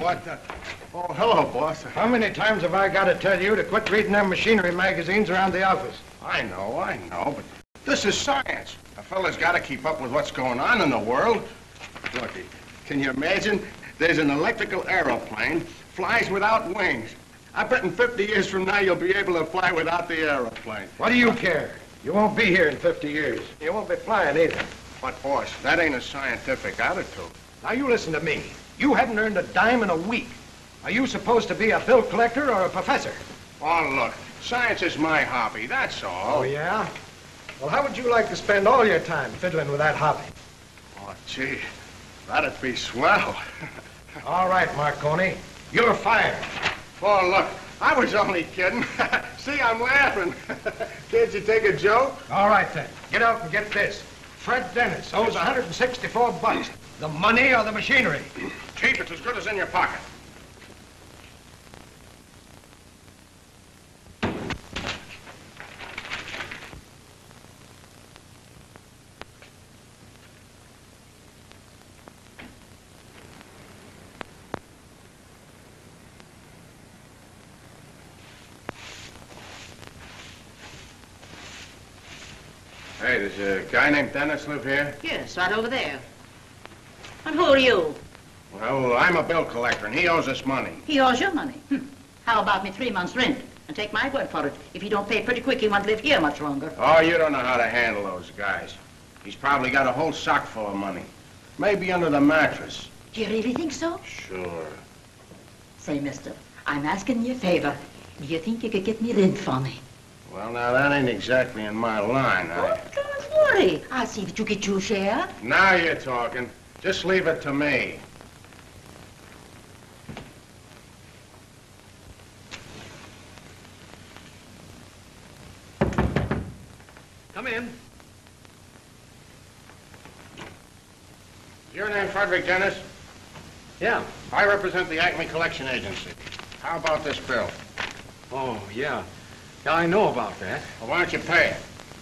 what the... Oh, hello, boss. How many times have I got to tell you to quit reading them machinery magazines around the office? I know, but this is science. A fella's got to keep up with what's going on in the world. Look, can you imagine? There's an electrical aeroplane, flies without wings. I bet in 50 years from now you'll be able to fly without the aeroplane. What do you care? You won't be here in 50 years. You won't be flying either. But, boss, that ain't a scientific attitude. Now, you listen to me. You haven't earned a dime in a week. Are you supposed to be a bill collector or a professor? Oh, look, science is my hobby, that's all. Oh, yeah? Well, how would you like to spend all your time fiddling with that hobby? Oh, gee, that'd be swell. All right, Marconi. You're fired. Oh, look, I was only kidding. See, I'm laughing. Can't you take a joke? All right, then. Get out and get this. Fred Dennis owes $164. The money or the machinery? Chief, it's as good as in your pocket. Hey, does a guy named Dennis live here? Yes, right over there. And who are you? Well, I'm a bill collector, and he owes us money. He owes you money. How about me 3 months' rent? And take my word for it, if you don't pay pretty quick, he won't live here much longer. Oh, you don't know how to handle those guys. He's probably got a whole sock full of money. Maybe under the mattress. Do you really think so? Sure. Say, mister, I'm asking you a favor. Do you think you could get me rent for me? Well, now, that ain't exactly in my line. Oh, don't worry. I'll see that you get your share. Now you're talking. Just leave it to me. Come in. Is your name Frederick Dennis? Yeah. I represent the Acme Collection Agency. How about this bill? Oh, yeah. Yeah, I know about that. Well, why don't you pay it?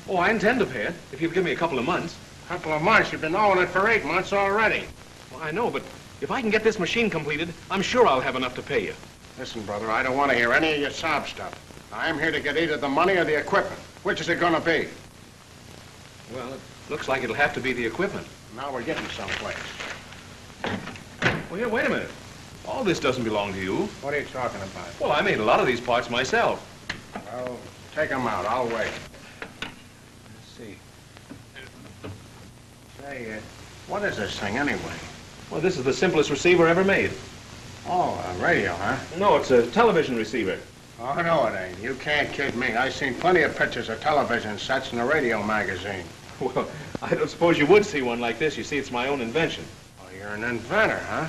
Oh, I intend to pay it, if you'll give me a couple of months. A couple of months? You've been owing it for 8 months already. Well, I know, but if I can get this machine completed, I'm sure I'll have enough to pay you. Listen, brother, I don't want to hear any of your sob stuff. I'm here to get either the money or the equipment. Which is it going to be? Well, it looks like it'll have to be the equipment. Now we're getting someplace. Well, here, wait a minute. All this doesn't belong to you. What are you talking about? Well, I made a lot of these parts myself. Well, take them out. I'll wait. Let's see. Say, what is this thing anyway? Well, this is the simplest receiver ever made. Oh, a radio, huh? No, it's a television receiver. Oh, no, it ain't. You can't kid me. I've seen plenty of pictures of television sets in the radio magazine. Well, I don't suppose you would see one like this. You see, it's my own invention. Oh, you're an inventor, huh?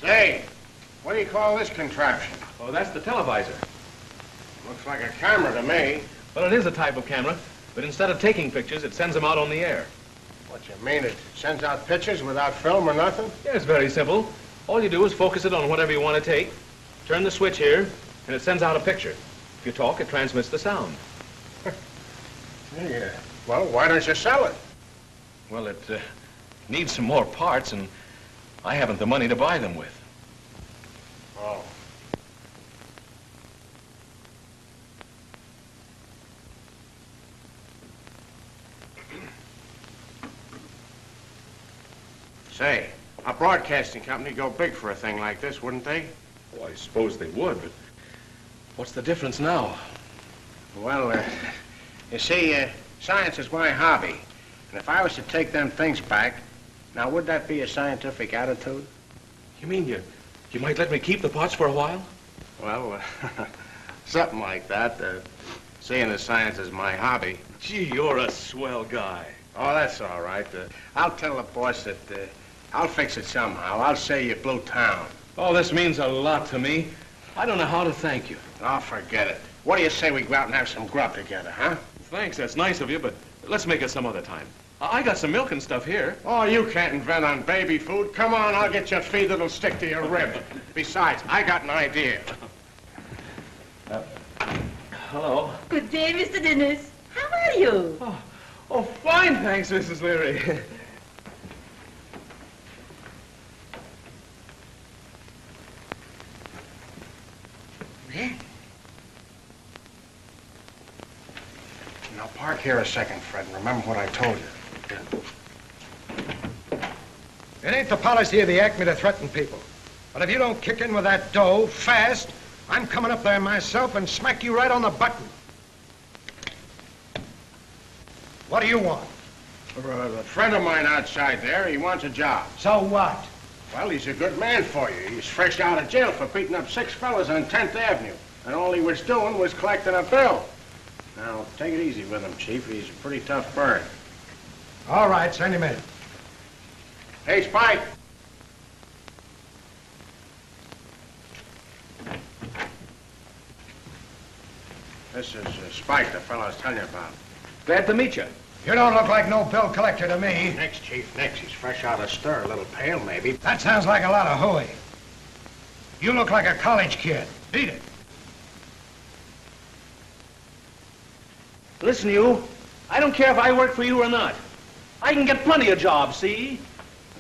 Say, what do you call this contraption? Oh, that's the televisor. Looks like a camera to me. Well, it is a type of camera, but instead of taking pictures, it sends them out on the air. What you mean, it sends out pictures without film or nothing? Yeah, it's very simple. All you do is focus it on whatever you want to take, turn the switch here, and it sends out a picture. If you talk, it transmits the sound. Yeah. Well, why don't you sell it? Well, it needs some more parts, and I haven't the money to buy them with. Oh. Say, a broadcasting company go big for a thing like this, wouldn't they? Well, I suppose they would, but what's the difference now? Well, you see, science is my hobby. And if I was to take them things back, now would that be a scientific attitude? You mean you might let me keep the parts for a while? Well, something like that. Seeing as science is my hobby. Gee, you're a swell guy. Oh, that's all right. I'll tell the boss that I'll fix it somehow. I'll say you blew town. Oh, this means a lot to me. I don't know how to thank you. Oh, forget it. What do you say we go out and have some grub together, huh? Thanks, that's nice of you, but let's make it some other time. I got some milk and stuff here. Oh, you can't invent on baby food. Come on, I'll get you a feed that'll stick to your rib. Besides, I got an idea. hello. Good day, Mr. Dennis. How are you? Oh, fine, thanks, Mrs. Leary. Now, park here a second, Fred, and remember what I told you. It ain't the policy of the Acme to threaten people. But if you don't kick in with that dough fast, I'm coming up there myself and smack you right on the button. What do you want? A friend of mine outside there, he wants a job. So what? Well, he's a good man for you. He's fresh out of jail for beating up 6 fellas on 10th Avenue. And all he was doing was collecting a bill. Now, take it easy with him, Chief. He's a pretty tough bird. All right, send him in. Hey, Spike. This is Spike, the fellow I was telling you about. Glad to meet you. You don't look like no bill collector to me. Next, Chief, next. He's fresh out of stir, a little pale, maybe. That sounds like a lot of hooey. You look like a college kid. Beat it. Listen, you. I don't care if I work for you or not. I can get plenty of jobs, see?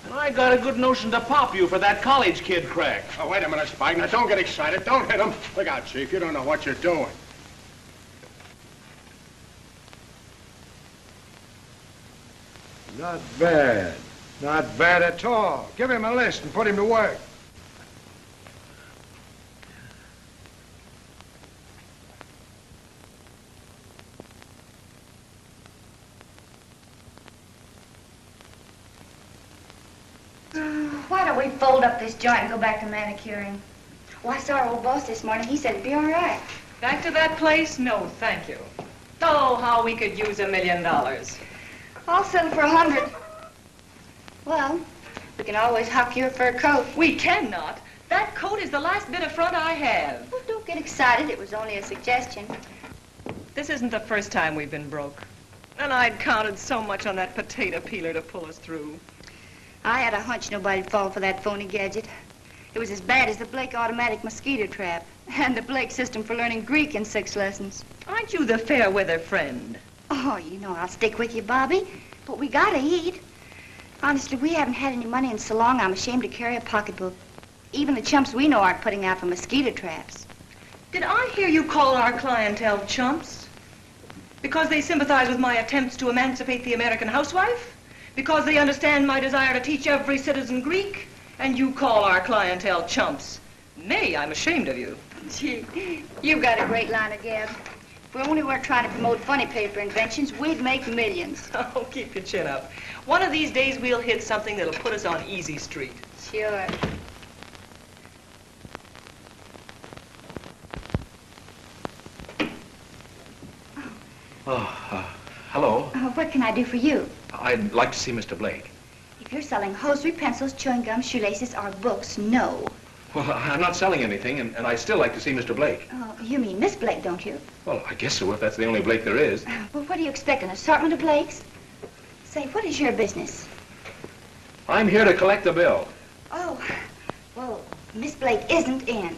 And I got a good notion to pop you for that college kid crack. Oh, wait a minute, Spike. Now, don't get excited. Don't hit him. Look out, Chief. You don't know what you're doing. Not bad. Not bad at all. Give him a list and put him to work. Why don't we fold up this joint and go back to manicuring? Well, I saw our old boss this morning. He said it'd be all right. Back to that place? No, thank you. Oh, how we could use $1 million. I'll settle for 100. Well, we can always huck your fur coat. We cannot. That coat is the last bit of front I have. Well, don't get excited. It was only a suggestion. This isn't the first time we've been broke. And I'd counted so much on that potato peeler to pull us through. I had a hunch nobody'd fall for that phony gadget. It was as bad as the Blake automatic mosquito trap and the Blake system for learning Greek in 6 lessons. Aren't you the fair weather friend? Oh, you know I'll stick with you, Bobby. But we gotta eat. Honestly, we haven't had any money in so long, I'm ashamed to carry a pocketbook. Even the chumps we know aren't putting out for mosquito traps. Did I hear you call our clientele chumps? Because they sympathize with my attempts to emancipate the American housewife? Because they understand my desire to teach every citizen Greek? And you call our clientele chumps? Nay, I'm ashamed of you. Gee, you've got a great line of gab. If we only weren't trying to promote funny paper inventions, we'd make millions. Oh, keep your chin up. One of these days we'll hit something that'll put us on easy street. Sure. Hello. What can I do for you? I'd like to see Mr. Blake. If you're selling hosiery, pencils, chewing gum, shoelaces, or books, no. Well, I'm not selling anything, and I'd still like to see Mr. Blake. Oh, you mean Miss Blake, don't you? Well, I guess so, if that's the only Blake there is. Well, what do you expect, an assortment of Blakes? Say, what is your business? I'm here to collect the bill. Oh, well, Miss Blake isn't in.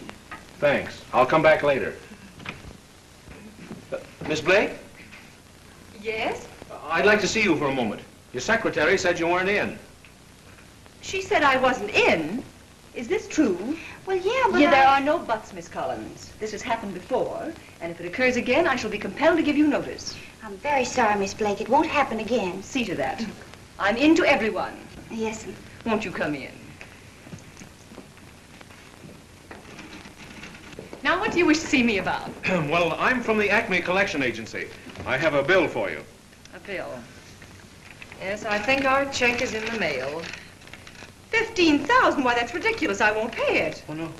Thanks. I'll come back later. Miss Blake? Yes? I'd like to see you for a moment. Your secretary said you weren't in. She said I wasn't in. Is this true? Well, yeah, but There are no buts, Miss Collins. This has happened before, and if it occurs again, I shall be compelled to give you notice. I'm very sorry, Miss Blake. It won't happen again. See to that. I'm in to everyone. Yes, Won't you come in? Now, what do you wish to see me about? Well, I'm from the Acme Collection Agency. I have a bill for you. A bill. Yes, I think our check is in the mail. 15,000? Why, that's ridiculous. I won't pay it. Oh, no.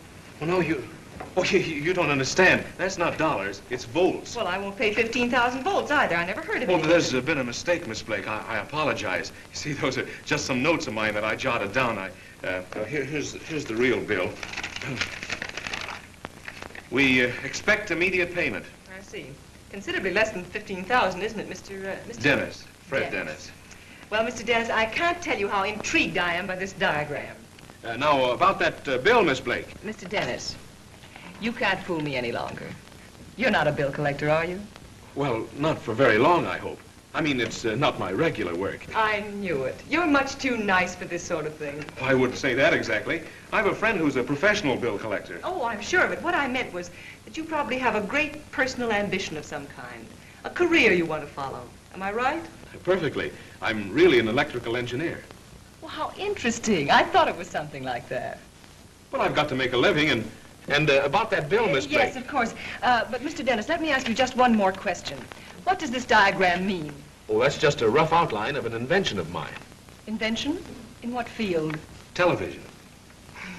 Oh, no, you don't understand. That's not dollars. It's volts. Well, I won't pay 15,000 volts either. I never heard of it. Well, there's been a mistake, Miss Blake. I apologize. You see, those are just some notes of mine that I jotted down. Here's the real bill. We expect immediate payment. I see. Considerably less than 15,000, isn't it, Mr. Dennis. Fred Dennis. Well, Mr. Dennis, I can't tell you how intrigued I am by this diagram. Now, about that bill, Miss Blake. Mr. Dennis, you can't fool me any longer. You're not a bill collector, are you? Well, not for very long, I hope. I mean, it's not my regular work. I knew it. You're much too nice for this sort of thing. I wouldn't say that exactly. I have a friend who's a professional bill collector. Oh, I'm sure of it. What I meant was that you probably have a great personal ambition of some kind. A career you want to follow. Am I right? Perfectly. I'm really an electrical engineer. Well, how interesting. I thought it was something like that. Well, I've got to make a living, and about that bill, Miss Blake. Yes, of course. But, Mr. Dennis, let me ask you just one more question. What does this diagram mean? Oh, that's just a rough outline of an invention of mine. Invention? In what field? Television.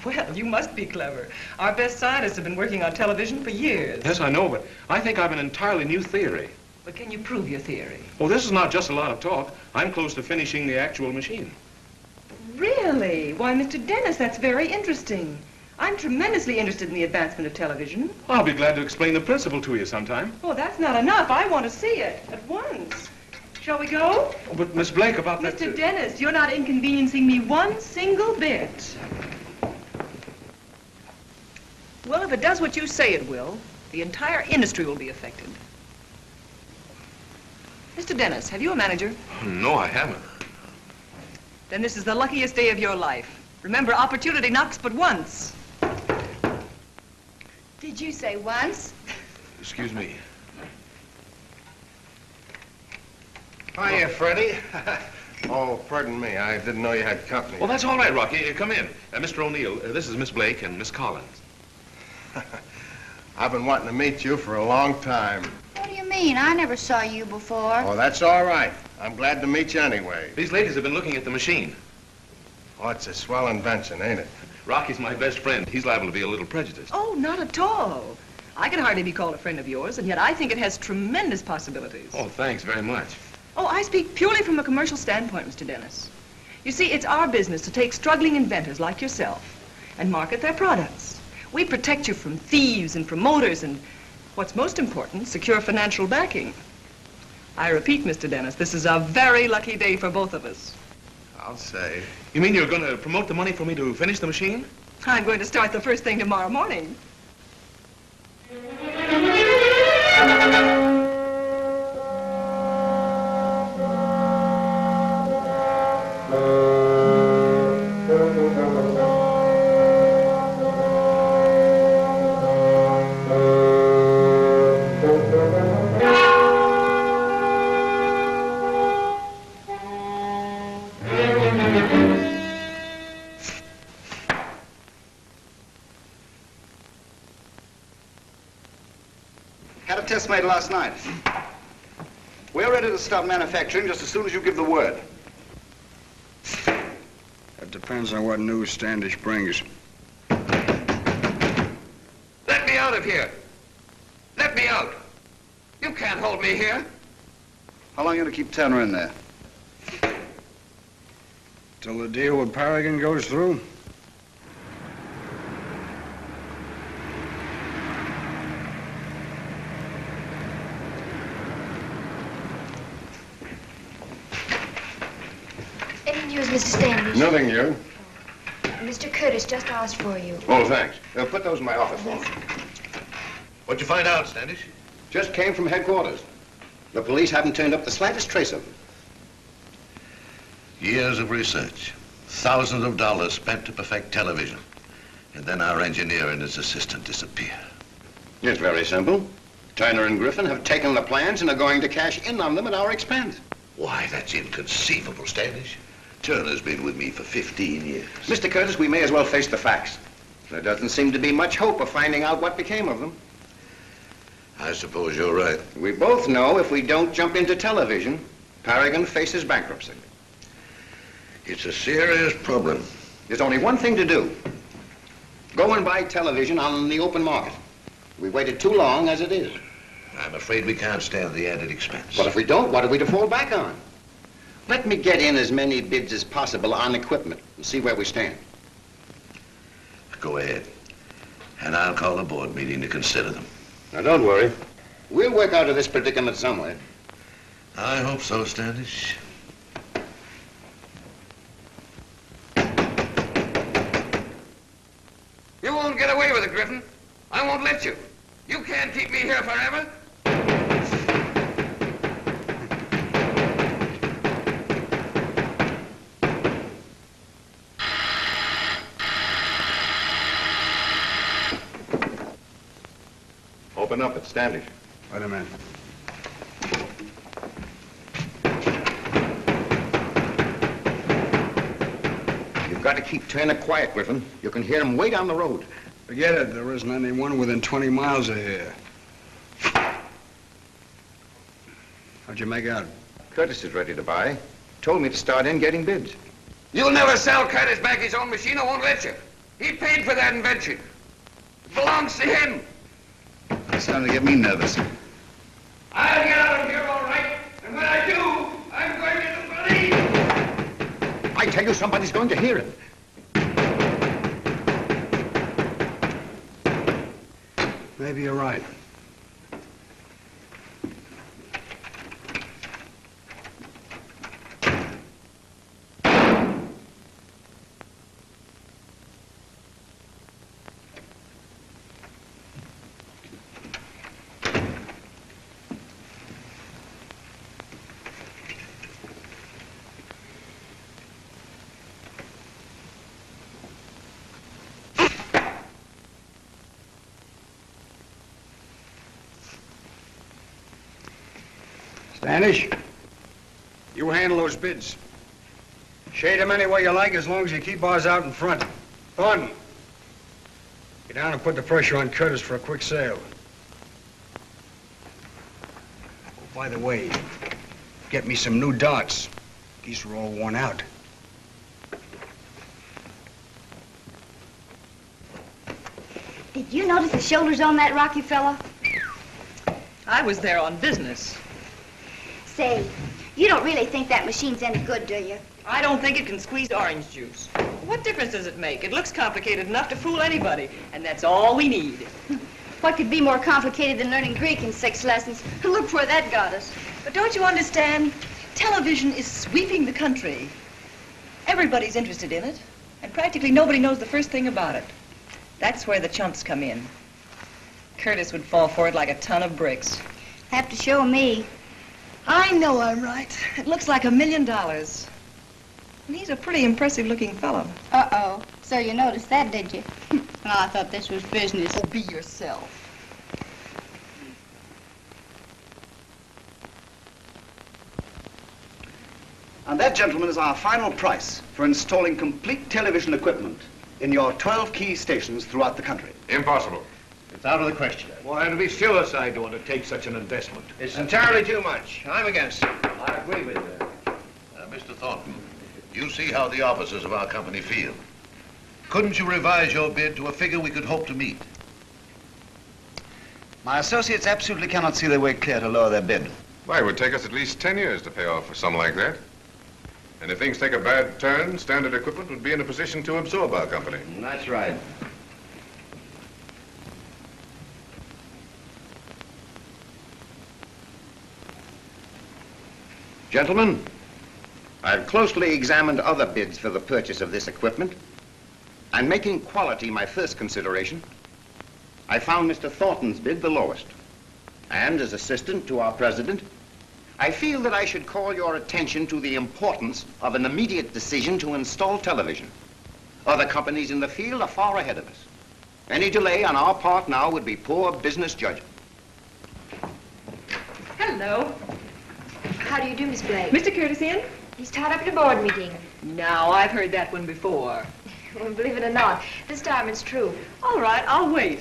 Well, you must be clever. Our best scientists have been working on television for years. Yes, I know, but I think I've an entirely new theory. But can you prove your theory? Oh, this is not just a lot of talk. I'm close to finishing the actual machine. Really? Why, Mr. Dennis, that's very interesting. I'm tremendously interested in the advancement of television. I'll be glad to explain the principle to you sometime. Oh, that's not enough. I want to see it at once. Shall we go? Oh, but Miss Blake, about that... Mr. Dennis, you're not inconveniencing me one single bit. Well, if it does what you say it will, the entire industry will be affected. Mr. Dennis, have you a manager? No, I haven't. Then this is the luckiest day of your life. Remember, opportunity knocks but once. Did you say once? Excuse me. Hiya, Freddie. Oh, pardon me. I didn't know you had company. Well, that's all right, Rocky. Come in. Mr. O'Neill, this is Miss Blake and Miss Collins. I've been wanting to meet you for a long time. What do you mean? I never saw you before. Oh, that's all right. I'm glad to meet you anyway. These ladies have been looking at the machine. Oh, it's a swell invention, ain't it? Rocky's my best friend. He's liable to be a little prejudiced. Oh, not at all. I can hardly be called a friend of yours, and yet I think it has tremendous possibilities. Oh, thanks very much. Oh, I speak purely from a commercial standpoint, Mr. Dennis. You see, it's our business to take struggling inventors like yourself and market their products. We protect you from thieves and promoters and, what's most important, secure financial backing. I repeat, Mr. Dennis, this is a very lucky day for both of us. I'll say. You mean you're going to promote the money for me to finish the machine? I'm going to start the first thing tomorrow morning. Had a test made last night. We're ready to start manufacturing just as soon as you give the word. That depends on what news Standish brings. Let me out of here. Let me out. You can't hold me here. How long are you going to keep Turner in there? Till the deal with Paragon goes through. Any news, Mr. Standish? Nothing new. Mr. Curtis just asked for you. Oh, thanks. Put those in my office for me. What'd you find out, Standish? Just came from headquarters. The police haven't turned up the slightest trace of him. Years of research. Thousands of dollars spent to perfect television. And then our engineer and his assistant disappear. It's very simple. Turner and Griffin have taken the plans and are going to cash in on them at our expense. Why, that's inconceivable, Standish. Turner's been with me for 15 years. Mr. Curtis, we may as well face the facts. There doesn't seem to be much hope of finding out what became of them. I suppose you're right. We both know if we don't jump into television, Paragon faces bankruptcy. It's a serious problem. There's only one thing to do. Go and buy television on the open market. We waited too long as it is. I'm afraid we can't stand the added expense. But if we don't, what are we to fall back on? Let me get in as many bids as possible on equipment and see where we stand. Go ahead. And I'll call a board meeting to consider them. Now, don't worry. We'll work out of this predicament some way. I hope so, Standish. You won't get away with it, Griffin. I won't let you. You can't keep me here forever. Open up, it's Standish. Wait a minute. You've got to keep Turner quiet, Griffin. You can hear him way down the road. Forget it. There isn't anyone within 20 miles of here. How'd you make out? Curtis is ready to buy. Told me to start in getting bids. You'll never sell Curtis back his own machine. I won't let you. He paid for that invention. It belongs to him. It's starting to get me nervous. I'll get out of here all right. And when I do, I'm going to the police. I tell you, somebody's going to hear him. Maybe you're right. Standish, you handle those bids. Shade them any way you like as long as you keep ours out in front. Thornton, get down and put the pressure on Curtis for a quick sale. Oh, by the way, get me some new darts. These are all worn out. Did you notice the shoulders on that Rocky fella? I was there on business. Say, you don't really think that machine's any good, do you? I don't think it can squeeze orange juice. What difference does it make? It looks complicated enough to fool anybody, and that's all we need. What could be more complicated than learning Greek in 6 lessons? Look where that got us. But don't you understand? Television is sweeping the country. Everybody's interested in it, and practically nobody knows the first thing about it. That's where the chumps come in. Curtis would fall for it like a ton of bricks. Have to show me. I know I'm right. It looks like $1 million. And he's a pretty impressive-looking fellow. Uh-oh. So you noticed that, did you? Well, I thought this was business. Oh, be yourself. And that, gentlemen, is our final price for installing complete television equipment in your 12 key stations throughout the country. Impossible. It's out of the question. Well, it'll be suicide to undertake such an investment. It's entirely too much. I'm against it. I agree with you. Mr. Thornton, you see how the officers of our company feel. Couldn't you revise your bid to a figure we could hope to meet? My associates absolutely cannot see their way clear to lower their bid. Why, it would take us at least 10 years to pay off for something like that. And if things take a bad turn, Standard Equipment would be in a position to absorb our company. That's right. Gentlemen, I've closely examined other bids for the purchase of this equipment, and making quality my first consideration, I found Mr. Thornton's bid the lowest. And as assistant to our president, I feel that I should call your attention to the importance of an immediate decision to install television. Other companies in the field are far ahead of us. Any delay on our part now would be poor business judgment. Hello. How do you do, Miss Blake? Mr. Curtis in? He's tied up at a board meeting. Now, I've heard that one before. Well, believe it or not, this time it's true. All right, I'll wait.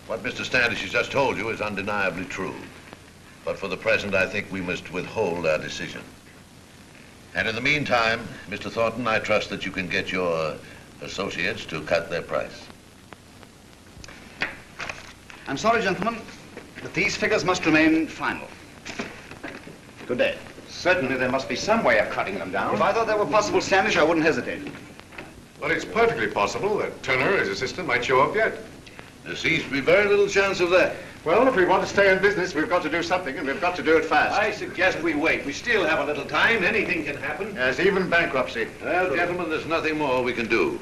What Mr. Standish has just told you is undeniably true. But for the present, I think we must withhold our decision. And in the meantime, Mr. Thornton, I trust that you can get your associates to cut their price. I'm sorry, gentlemen, but these figures must remain final. Good day. Certainly there must be some way of cutting them down. If I thought that were possible, Standish, I wouldn't hesitate. Well, it's perfectly possible that Turner, his assistant, might show up yet. There seems to be very little chance of that. Well, if we want to stay in business, we've got to do something, and we've got to do it fast. I suggest we wait. We still have a little time. Anything can happen. Yes, even bankruptcy. Well, gentlemen, there's nothing more we can do.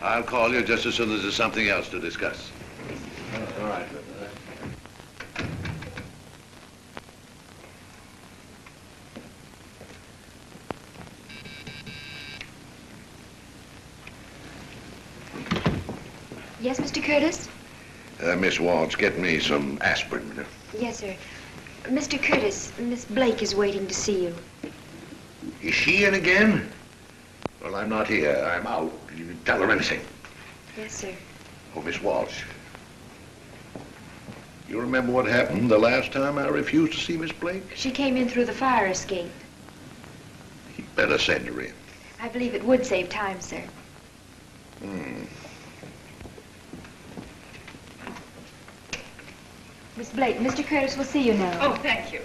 I'll call you just as soon as there's something else to discuss. All right. Yes, Mr. Curtis? Miss Walsh, get me some aspirin. Yes, sir. Mr. Curtis, Miss Blake is waiting to see you. Is she in again? Well, I'm not here. I'm out. You can tell her anything. Yes, sir. Oh, Miss Walsh. You remember what happened the last time I refused to see Miss Blake? She came in through the fire escape. You'd better send her in. I believe it would save time, sir. Miss Blake, Mr. Curtis will see you now. Oh, thank you.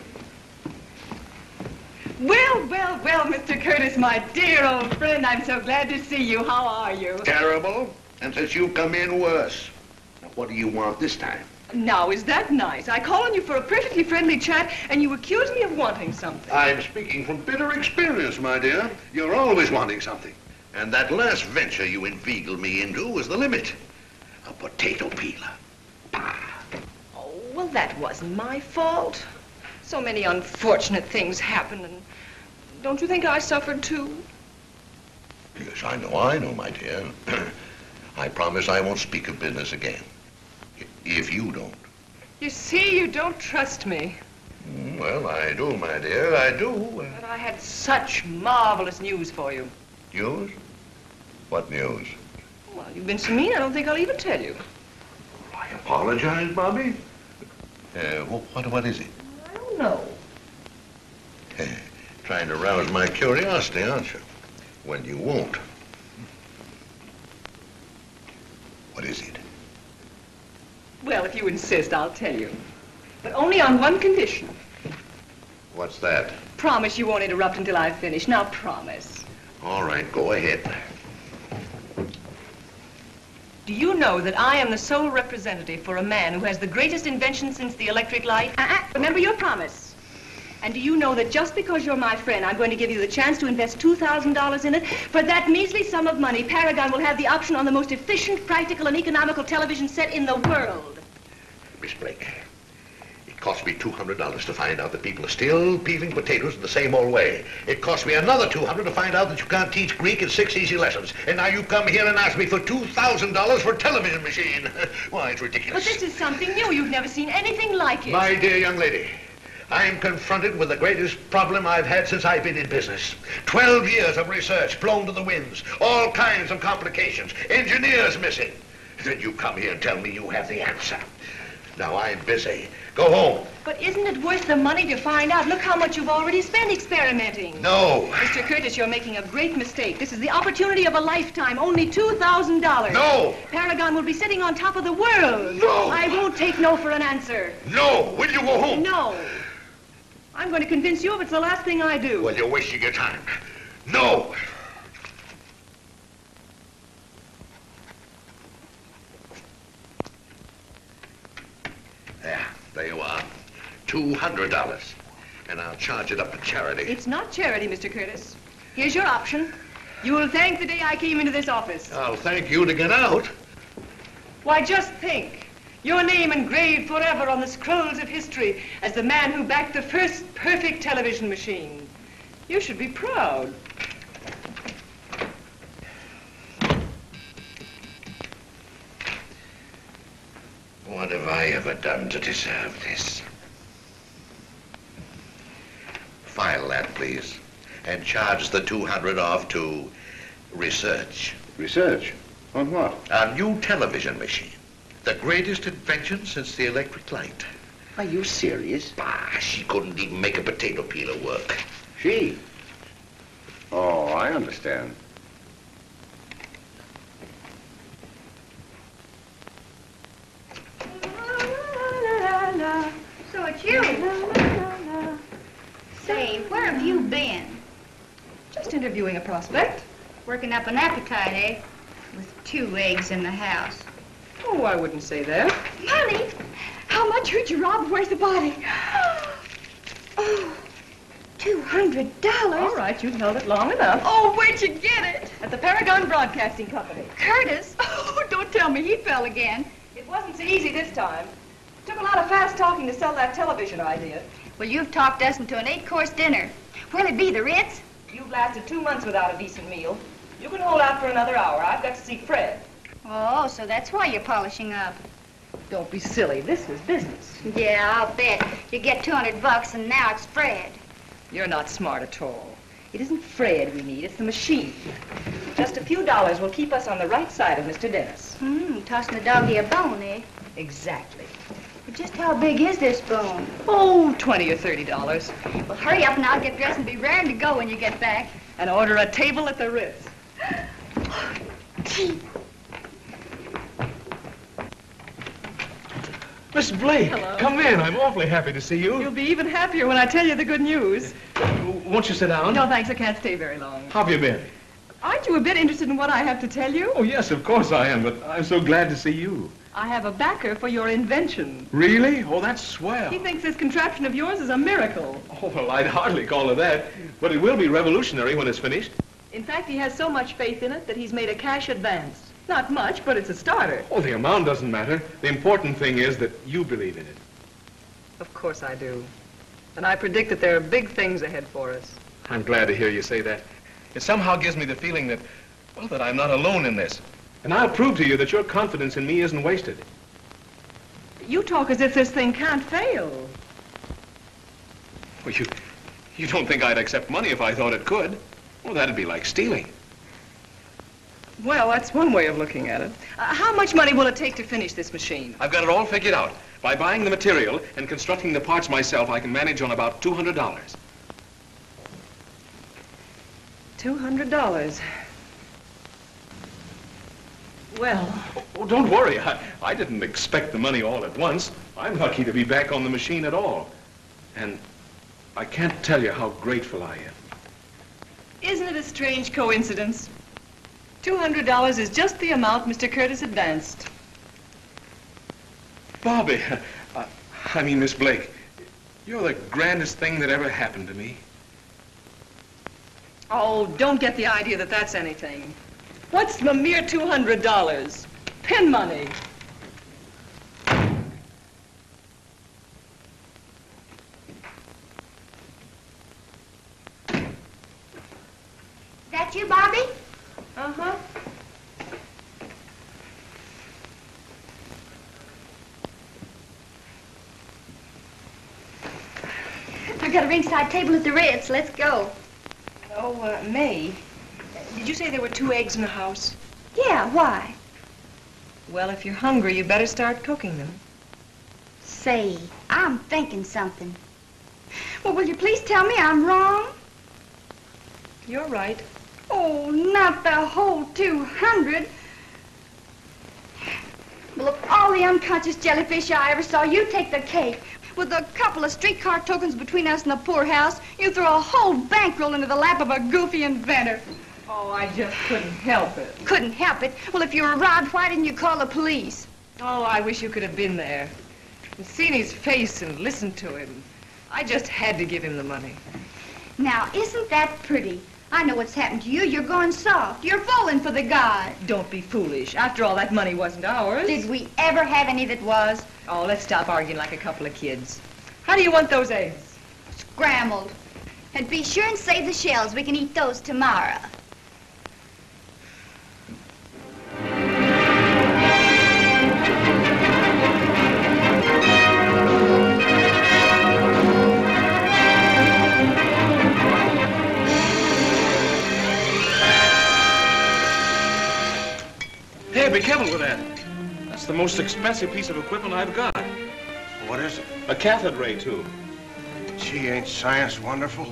Well, well, well, Mr. Curtis, my dear old friend, I'm so glad to see you. How are you? Terrible. And since you've come in, worse. Now, what do you want this time? Now, is that nice? I call on you for a perfectly friendly chat, and you accuse me of wanting something. I'm speaking from bitter experience, my dear. You're always wanting something. And that last venture you inveigled me into was the limit. A potato peeler. Oh, well, that wasn't my fault. So many unfortunate things happened, and don't you think I suffered too? Yes, I know, my dear. I promise I won't speak of business again. If you don't. You see, you don't trust me. Well, I do, my dear, I do. But I had such marvelous news for you. News? What news? Well, you've been so mean, I don't think I'll even tell you. I apologize, Bobby. What is it? I don't know. Trying to rouse my curiosity, aren't you? When you won't. What is it? Well, if you insist, I'll tell you. But only on one condition. What's that? Promise you won't interrupt until I've finished. Now, promise. All right, go ahead. Do you know that I am the sole representative for a man who has the greatest invention since the electric light? Remember your promise. And do you know that just because you're my friend, I'm going to give you the chance to invest $2,000 in it? For that measly sum of money, Paragon will have the option on the most efficient, practical, and economical television set in the world. Miss Blake, it cost me $200 to find out that people are still peeling potatoes in the same old way. It cost me another $200 to find out that you can't teach Greek in 6 easy lessons. And now you come here and ask me for $2,000 for a television machine. Why, it's ridiculous. But this is something new. You've never seen anything like it. My dear young lady, I'm confronted with the greatest problem I've had since I've been in business. 12 years of research blown to the winds, all kinds of complications, engineers missing. Then you come here and tell me you have the answer. Now I'm busy. Go home. But isn't it worth the money to find out? Look how much you've already spent experimenting. No. Mr. Curtis, you're making a great mistake. This is the opportunity of a lifetime. Only $2,000. No. Paragon will be sitting on top of the world. No. I won't take no for an answer. No. Will you go home? No. I'm going to convince you if it's the last thing I do. Well, you're wasting your time. No. There you are. $200. And I'll charge it up to charity. It's not charity, Mr. Curtis. Here's your option. You will thank the day I came into this office. I'll thank you to get out. Why, just think. Your name engraved forever on the scrolls of history as the man who backed the first perfect television machine. You should be proud. What have I ever done to deserve this? File that, please, and charge the $200 off to research. Research? On what? A new television machine. The greatest invention since the electric light. Are you serious? Bah, she couldn't even make a potato peeler work. She? Oh, I understand. So it's you. Say, where have you been? Just interviewing a prospect. Working up an appetite, eh? With 2 eggs in the house. Oh, I wouldn't say that. Money? How much would you rob? Where's the body? Oh. $200? All right, you've held it long enough. Oh, where'd you get it? At the Paragon Broadcasting Company. Curtis? Oh, don't tell me he fell again. It wasn't so easy this time. Took a lot of fast talking to sell that television idea. Well, you've talked us into an 8-course dinner. Where'll it be, the Ritz? You've lasted 2 months without a decent meal. You can hold out for another hour. I've got to see Fred. Oh, so that's why you're polishing up. Don't be silly. This is business. Yeah, I'll bet. You get $200 and now it's Fred. You're not smart at all. It isn't Fred we need, it's the machine. Just a few dollars will keep us on the right side of Mr. Dennis. Tossing the doggy a bone, eh? Exactly. But just how big is this bone? Oh, $20 or $30. Well, hurry up and I'll get dressed and be raring to go when you get back. And order a table at the Ritz. Miss Blake, Hello. come in. I'm awfully happy to see you. You'll be even happier when I tell you the good news. Won't you sit down? No, thanks. I can't stay very long. How have you been? Aren't you a bit interested in what I have to tell you? Oh, yes, of course I am, but I'm so glad to see you. I have a backer for your invention. Really? Oh, that's swell. He thinks this contraption of yours is a miracle. Oh, well, I'd hardly call it that, but it will be revolutionary when it's finished. In fact, he has so much faith in it that he's made a cash advance. Not much, but it's a starter. Oh, the amount doesn't matter. The important thing is that you believe in it. Of course I do. And I predict that there are big things ahead for us. I'm glad to hear you say that. It somehow gives me the feeling that, well, that I'm not alone in this. And I'll prove to you that your confidence in me isn't wasted. You talk as if this thing can't fail. Well, you don't think I'd accept money if I thought it could? Well, that'd be like stealing. Well, that's one way of looking at it. How much money will it take to finish this machine? I've got it all figured out. By buying the material and constructing the parts myself, I can manage on about $200. $200. Well... Oh, don't worry. I didn't expect the money all at once. I'm lucky to be back on the machine at all. And I can't tell you how grateful I am. Isn't it a strange coincidence? $200 is just the amount Mr. Curtis advanced. Bobby, I mean, Miss Blake, you're the grandest thing that ever happened to me. Oh, don't get the idea that that's anything. What's the mere $200? Pin money. That you, Bobby? Uh-huh. I got a ringside table at the Ritz. Let's go. Oh, May, did you say there were 2 eggs in the house? Yeah, why? Well, if you're hungry, you better start cooking them. Say, I'm thinking something. Well, will you please tell me I'm wrong? You're right. Oh, not the whole 200. Well, of all the unconscious jellyfish I ever saw, you take the cake. With a couple of streetcar tokens between us and the poorhouse, you throw a whole bankroll into the lap of a goofy inventor. Oh, I just couldn't help it. Couldn't help it? Well, if you were robbed, why didn't you call the police? Oh, I wish you could have been there. And seen his face and listened to him. I just had to give him the money. Now, isn't that pretty? I know what's happened to you. You're going soft. You're falling for the guy. Don't be foolish. After all, that money wasn't ours. Did we ever have any that was? Oh, let's stop arguing like a couple of kids. How do you want those eggs? Scrambled. And be sure and save the shells. We can eat those tomorrow. Hey, be careful with that. That's the most expensive piece of equipment I've got. What is it? A cathode ray tube. Gee, ain't science wonderful?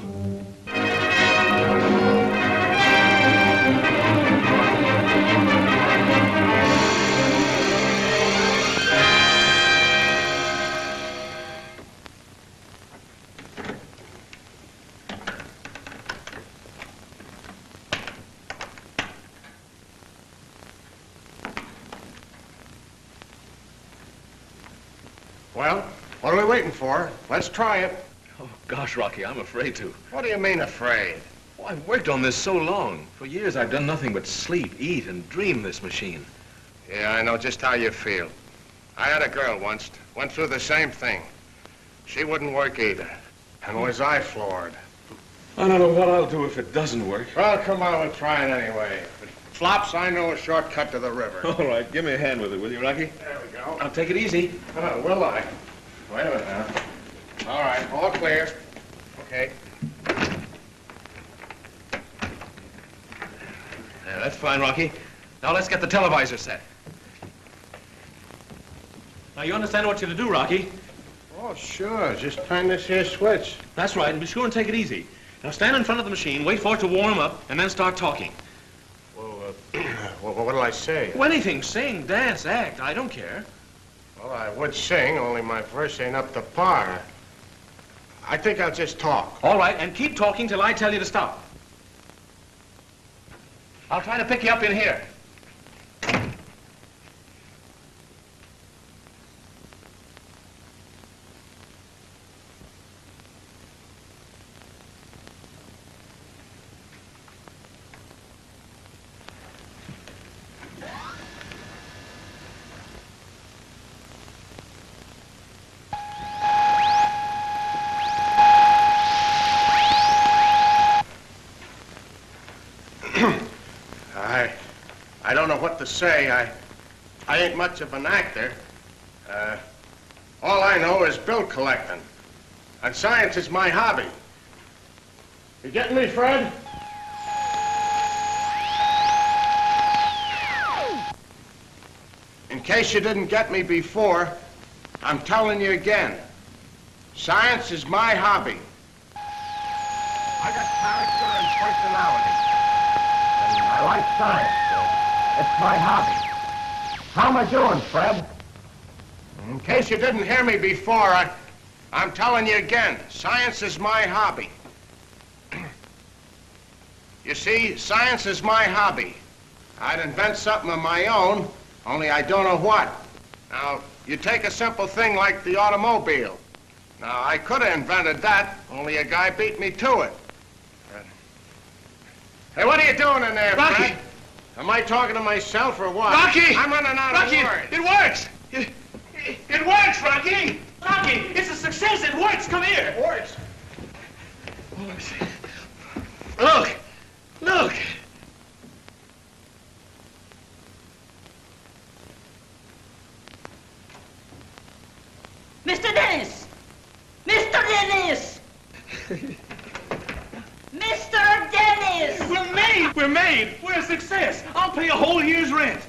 Well, what are we waiting for? Let's try it. Oh, Gosh, Rocky, I'm afraid to. What do you mean, afraid? Oh, I've worked on this so long. For years, I've done nothing but sleep, eat, and dream this machine. Yeah, I know just how you feel. I had a girl once, went through the same thing. She wouldn't work either. And was I floored. I don't know what I'll do if it doesn't work. Well, come on, we'll try it anyway. If it flops, I know a shortcut to the river. All right, give me a hand with it, will you, Rocky? There we go. Now, take it easy. Will I? Wait a minute now. All right, all clear. Okay. Yeah, that's fine, Rocky. Now, let's get the televisor set. Now, you understand what you're to do, Rocky? Oh, sure. Just turn this here switch. That's right, and be sure and take it easy. Now, stand in front of the machine, wait for it to warm up, and then start talking. Well, what'll I say? Well, anything. Sing, dance, act. I don't care. Well, I would sing, only my verse ain't up to par. I think I'll just talk. All right, and keep talking till I tell you to stop. I'll try to pick you up in here. I don't know what to say. I ain't much of an actor. All I know is bill collecting. And science is my hobby. You getting me, Fred? In case you didn't get me before, I'm telling you again. Science is my hobby. I got character and personality. And I like science. It's my hobby. How am I doing, Fred? In case you didn't hear me before, I'm telling you again, science is my hobby. You see, science is my hobby. I'd invent something of my own, only I don't know what. Now, you take a simple thing like the automobile. Now, I could have invented that, only a guy beat me to it. Hey, what are you doing in there, Rocky! Fred? Am I talking to myself or what? Rocky! I'm running out of words. It works! It works, Rocky! Rocky, it's a success. It works. Come here. It works. Look! Look! Mr. Dennis! Mr. Dennis! Mr. Dennis! We're made! We're made! We're a success! I'll pay a whole year's rent.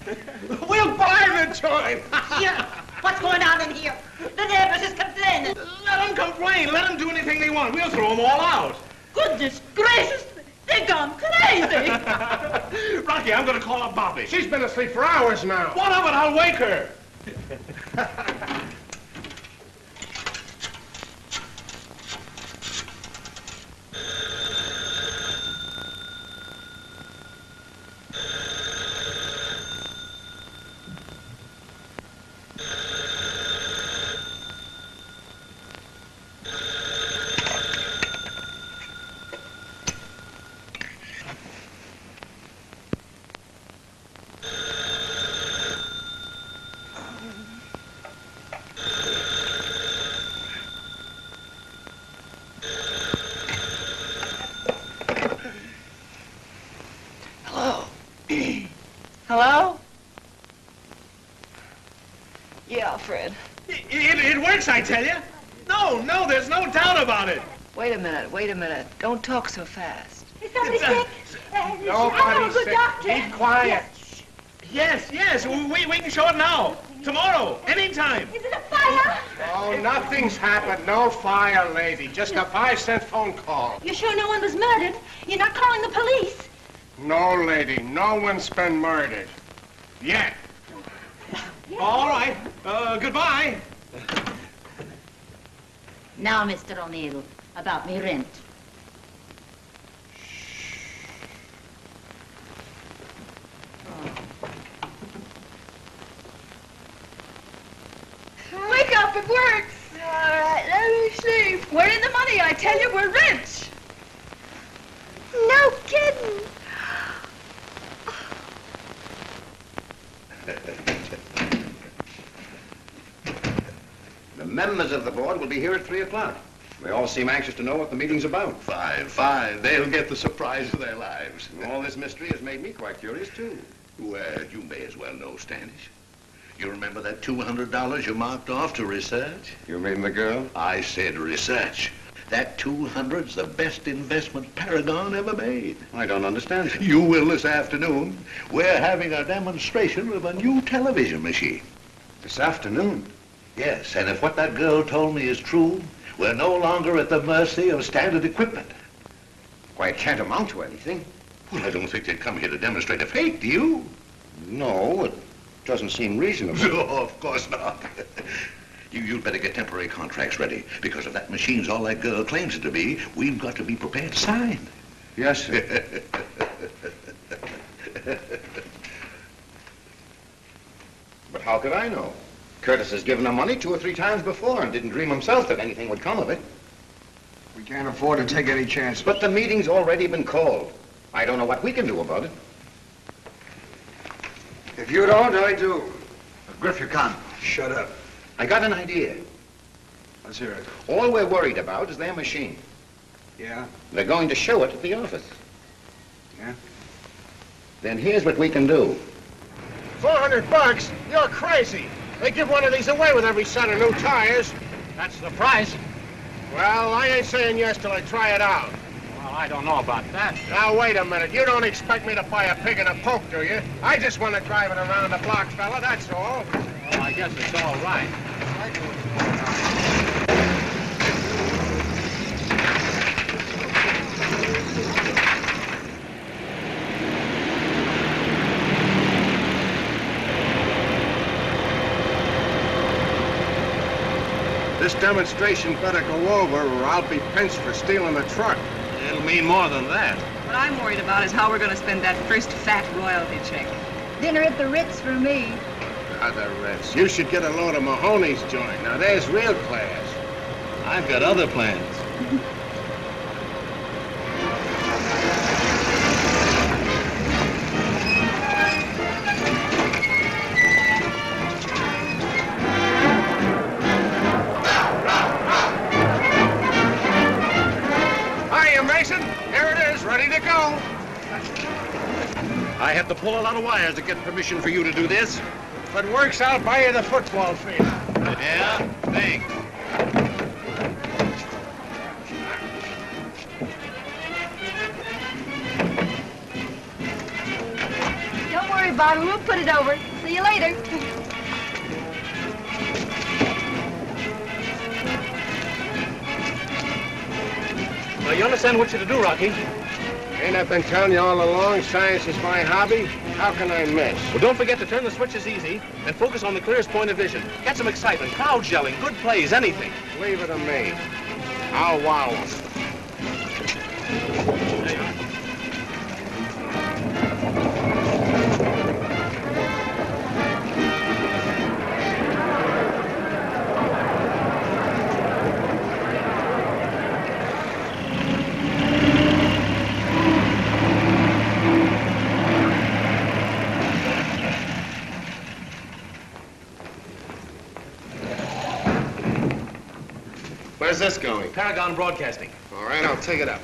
We'll buy the joint! Here! What's going on in here? The neighbors is complaining. Let them complain. Let them do anything they want. We'll throw them all out. Goodness gracious! They gone crazy! Rocky, I'm going to call up Bobby. She's been asleep for hours now. What of it? I'll wake her. Hello? Yeah, Fred. It works, I tell you. No, there's no doubt about it. Wait a minute. Don't talk so fast. Is somebody sick? Nobody's sick. Keep quiet. Yes, we can show it now. Tomorrow, anytime. Is it a fire? Oh, nothing's happened. No fire, lady. Just a 5-cent phone call. You're sure no one was murdered? You're not calling the police? No, lady. No one's been murdered. Yet. All right. Goodbye. Now, Mr. O'Neill, about me rent. Wake up, it works. All right, let me sleep. Where did the money money, I tell you, we're rich. No kidding. The members of the board will be here at 3 o'clock. They all seem anxious to know what the meeting's about. Fine, fine. They'll get the surprise of their lives. All this mystery has made me quite curious, too. Well, you may as well know, Standish. You remember that $200 you marked off to research? You mean the girl? I said research. That 200's the best investment Paragon ever made. I don't understand. You will this afternoon. We're having a demonstration of a new television machine. This afternoon? Yes, and if what that girl told me is true, we're no longer at the mercy of standard equipment. Why, it can't amount to anything. Well, I don't think they'd come here to demonstrate a fake, do you? No, it doesn't seem reasonable. No, of course not. You'd better get temporary contracts ready, because if that machine's all that girl claims it to be, we've got to be prepared to sign. Yes, sir. But how could I know? Curtis has given her money 2 or 3 times before and didn't dream himself that anything would come of it. We can't afford to take any chances. But the meeting's already been called. I don't know what we can do about it. If you don't, I do. Griff, you can't. Shut up. I got an idea. Let's hear it. All we're worried about is their machine. Yeah? They're going to show it at the office. Yeah? Then here's what we can do. $400? You're crazy. They give one of these away with every set of new tires. That's the price. Well, I ain't saying yes till I try it out. Well, I don't know about that. Now, wait a minute. You don't expect me to buy a pig in a poke, do you? I just want to drive it around the block, fella, that's all. Well, I guess it's all right. This demonstration better go over or I'll be pinched for stealing the truck. It'll mean more than that. What I'm worried about is how we're going to spend that first fat royalty check. Dinner at the Ritz for me. The Ritz. You should get a load of Mahoney's joint. Now, there's real class. I've got other plans. Hiya, Mason. Here it is, ready to go. I have to pull a lot of wires to get permission for you to do this. If it works out, buy you the football field. Yeah? Thanks. Don't worry about it. We'll put it over. See you later. Now, you understand what you're to do, Rocky? Ain't I been telling you all along, science is my hobby? How can I miss? Well, don't forget to turn the switches easy and focus on the clearest point of vision. Get some excitement, crowd yelling, good plays, anything. Leave it to me. I'll wow 'em. Where's this going? Paragon Broadcasting. All right, I'll take it up.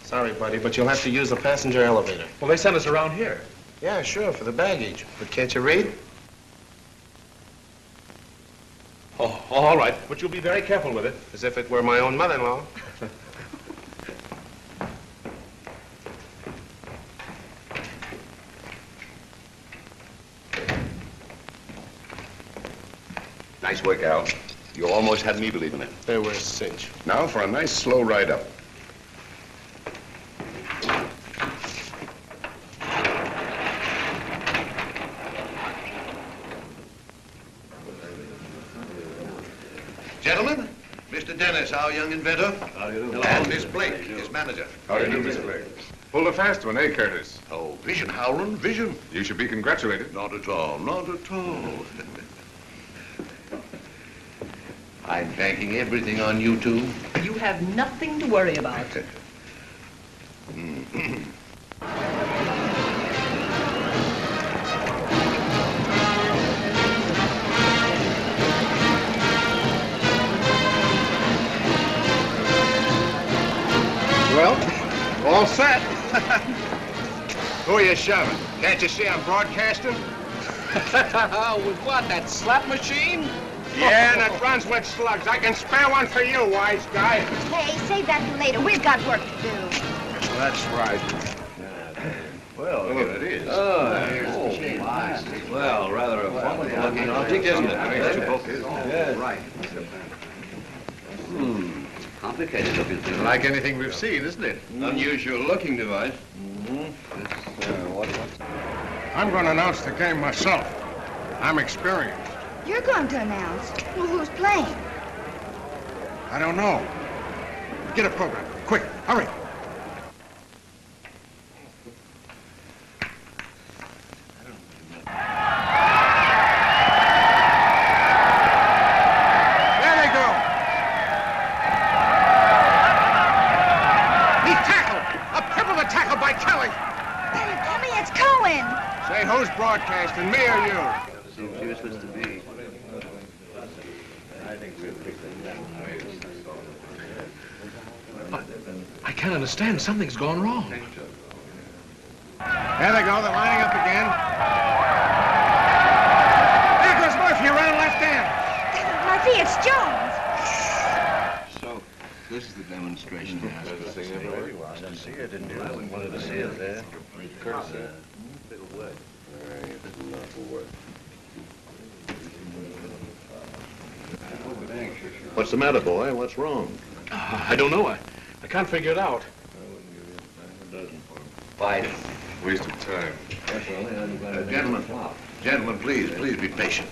Sorry, buddy, but you'll have to use the passenger elevator. Well, they sent us around here. Yeah, sure, for the baggage. But can't you read? Oh, all right. But you'll be very careful with it. As if it were my own mother-in-law. Nice work, Al. You almost had me believing it. They were a cinch. Now for a nice slow ride up. Gentlemen, Mr. Dennis, our young inventor. How do you do? And Miss Blake, his manager. How do you do, Mr. Blake? Pulled a fast one, eh, Curtis? Oh, vision, Howland, vision. You should be congratulated. Not at all, not at all. I'm banking everything on you two. You have nothing to worry about. Well, all set. Who are you shoving? Can't you see I'm broadcasting? With what, that slap machine? Yeah, and it runs with slugs. I can spare one for you, wise guy. Hey, save that for later. We've got work to do. That's right. Well, here it is. Well, rather a funky-looking object, isn't it? Yeah, right. Complicated looking thing. Like anything we've seen, isn't it? Unusual looking device. I'm going to announce the game myself. I'm experienced. You're going to announce. Well, who's playing? I don't know. Get a program. Quick, hurry. There they go. He's tackled. A pivotal tackle by Kelly. Tommy, it's Cohen. Say, who's broadcasting, me or you? Seems useless to be. I can't understand. Something's gone wrong. There they go. They're lining up again. There goes Murphy around left end. Murphy, it's Jones. So, this is the demonstration. Wanted to see it, didn't you? I wanted to see it there. What's the matter, boy? What's wrong? I don't know. I can't figure it out. Fight. Waste of time. Gentlemen, please be patient.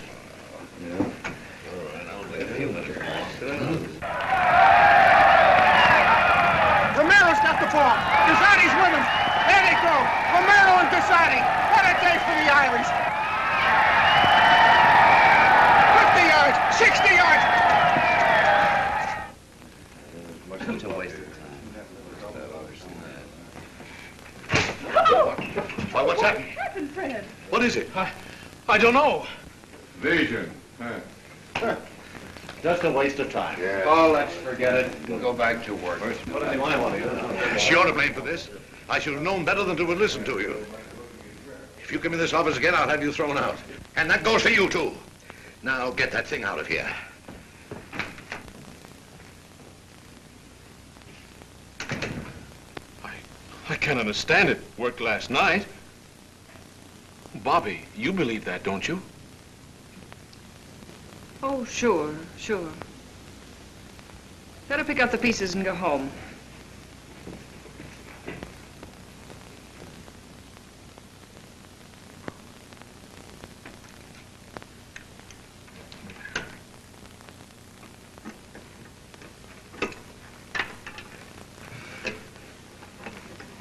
Romero's got the ball. Gazzotti's with him. There they go. Romero and Gazzotti. What a day for the Irish. 50 yards, 60 yards. Such a waste of Why, what's happened? What happened, Fred? What is it? I don't know. Vision. Just a waste of time. Yeah. Oh, let's forget it and go back to work. What do you want to do? It's you're to blame for this. I should have known better than to have listened to you. If you come in this office again, I'll have you thrown out. And that goes for you, too. Now, get that thing out of here. I can't understand it. Worked last night. Bobby, you believe that, don't you? Oh, sure. Better pick up the pieces and go home.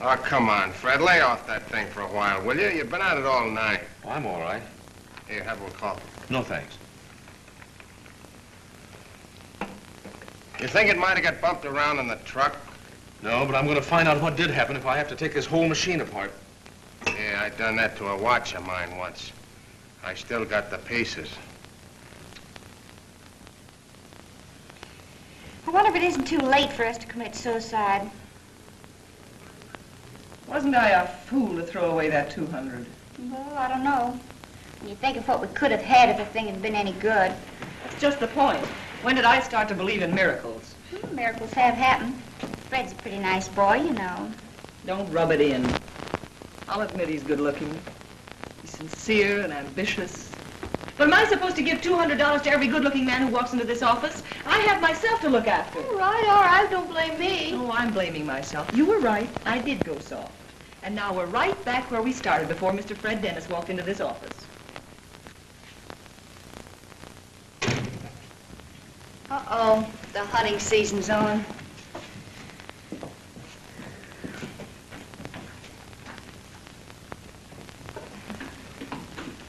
Oh, come on, Fred. Lay off that thing for a while, will you? You've been at it all night. Oh, I'm all right. Here, have a coffee. No, thanks. You think it might have got bumped around in the truck? No, but I'm going to find out what did happen if I have to take this whole machine apart. Yeah, I done that to a watch of mine once. I still got the pieces. I wonder if it isn't too late for us to commit suicide. Wasn't I a fool to throw away that 200? Well, I don't know. When you think of what we could have had if the thing had been any good. That's just the point. When did I start to believe in miracles? Miracles have happened. Fred's a pretty nice boy, you know. Don't rub it in. I'll admit he's good looking. He's sincere and ambitious. But am I supposed to give $200 to every good-looking man who walks into this office? I have myself to look after. All right, don't blame me. Oh, I'm blaming myself. You were right. I did go soft. And now we're right back where we started before Mr. Fred Dennis walked into this office. Uh-oh, the hunting season's on.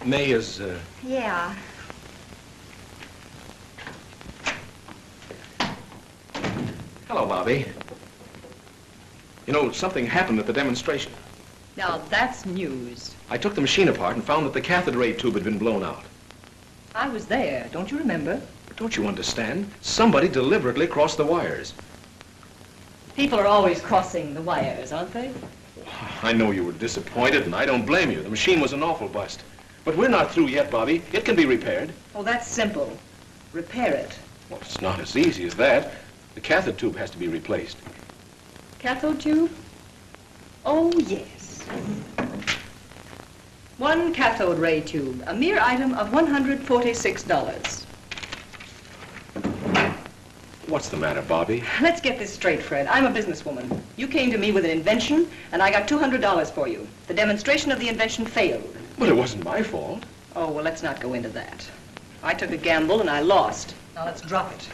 May is, Yeah. Bobby. You know, something happened at the demonstration. Now, that's news. I took the machine apart and found that the cathode ray tube had been blown out. I was there. Don't you remember? But don't you understand? Somebody deliberately crossed the wires. People are always crossing the wires, aren't they? I know you were disappointed, and I don't blame you. The machine was an awful bust. But we're not through yet, Bobby. It can be repaired. Oh, that's simple. Repair it. Well, it's not as easy as that. The cathode tube has to be replaced. Cathode tube? Oh, yes. One cathode ray tube, a mere item of $146. What's the matter, Bobby? Let's get this straight, Fred. I'm a businesswoman. You came to me with an invention, and I got $200 for you. The demonstration of the invention failed. But it wasn't my fault. Oh, well, let's not go into that. I took a gamble, and I lost. Now, let's drop it.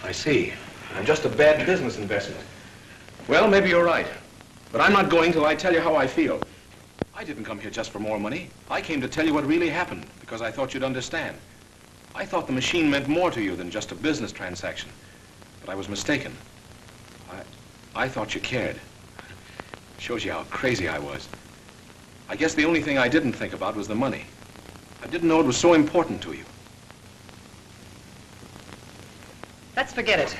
I see. I'm just a bad business investment. Well, maybe you're right. But I'm not going till I tell you how I feel. I didn't come here just for more money. I came to tell you what really happened, because I thought you'd understand. I thought the machine meant more to you than just a business transaction. But I was mistaken. I thought you cared. Shows you how crazy I was. I guess the only thing I didn't think about was the money. I didn't know it was so important to you. Let's forget it.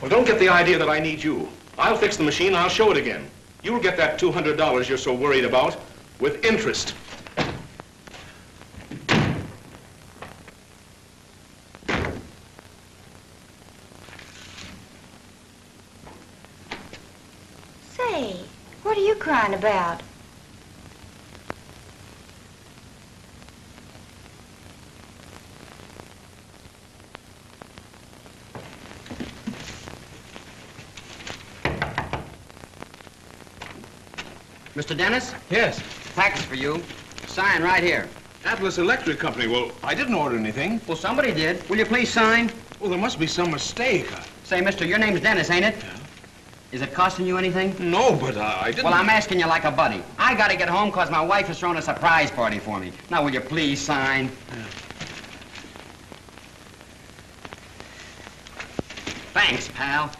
Well, don't get the idea that I need you. I'll fix the machine, I'll show it again. You'll get that $200 you're so worried about with interest. Say, what are you crying about? Mr. Dennis? Yes. Fax for you. Sign right here. Atlas Electric Company. Well, I didn't order anything. Well, somebody did. Will you please sign? Well, there must be some mistake. Say, mister, your name's Dennis, ain't it? Yeah. Is it costing you anything? No, but I didn't... Well, I'm asking you like a buddy. I gotta get home because my wife has thrown a surprise party for me. Now, will you please sign? Yeah. Thanks, pal.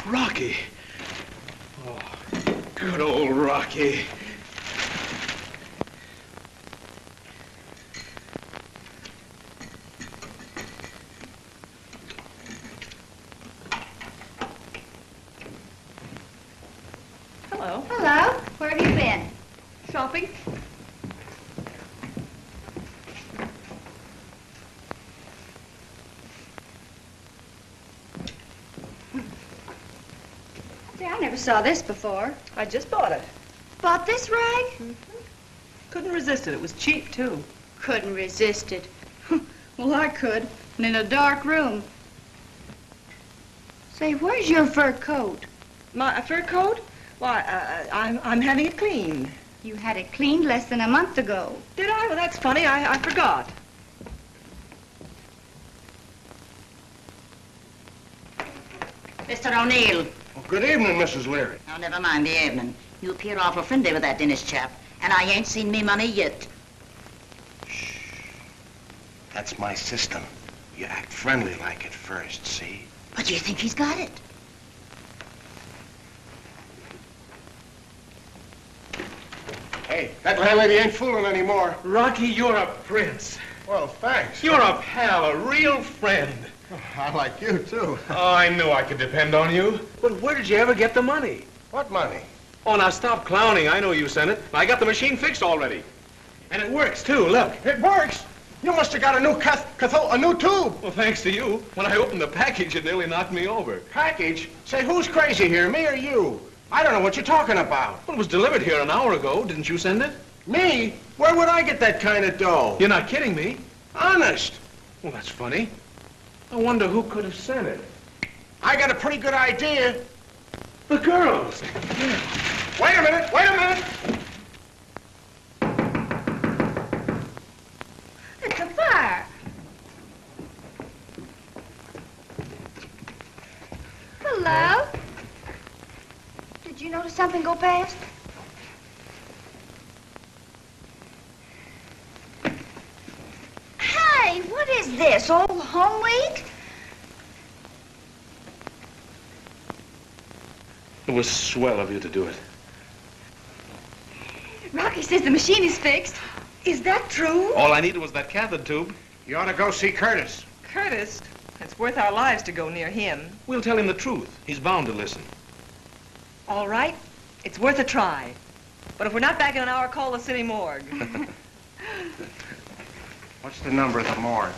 Rocky. Oh, good old Rocky. Hello. Hello. Where have you been? Shopping? See, I never saw this before. I just bought it. Bought this rag? Mm-hmm. Couldn't resist it. It was cheap, too. Couldn't resist it. Well, I could, and in a dark room. Say, where's your fur coat? My fur coat? Why, I'm having it cleaned. You had it cleaned less than a month ago. Did I? Well, that's funny. I forgot. Mr. O'Neill. Well, good evening, Mrs. Leary. Oh, never mind the evening. You appear awful friendly with that Dennis chap, and I ain't seen me money yet. Shh. That's my system. You act friendly like at first, see? But do you think he's got it? Hey, that landlady ain't fooling anymore. Rocky, you're a prince. Well, thanks. You're a pal, a real friend. Oh, I like you, too. Oh, I knew I could depend on you. But where did you ever get the money? What money? Oh, now stop clowning. I know you sent it. I got the machine fixed already. And it works, too. Look. It works. You must have got a new a new tube. Well, thanks to you. When I opened the package, it nearly knocked me over. Package? Say, who's crazy here, me or you? I don't know what you're talking about. Well, it was delivered here an hour ago. Didn't you send it? Me? Where would I get that kind of dough? You're not kidding me. Honest. Well, that's funny. I wonder who could have sent it. I got a pretty good idea. The girls! Wait a minute, wait a minute! It's a fire. Hello? Did you notice something go past? Hey, what is this, old home week? It was swell of you to do it. Rocky says the machine is fixed. Is that true? All I needed was that cathode tube. You ought to go see Curtis. Curtis? It's worth our lives to go near him. We'll tell him the truth. He's bound to listen. All right. It's worth a try. But if we're not back in an hour, call the city morgue. What's the number of the morgue?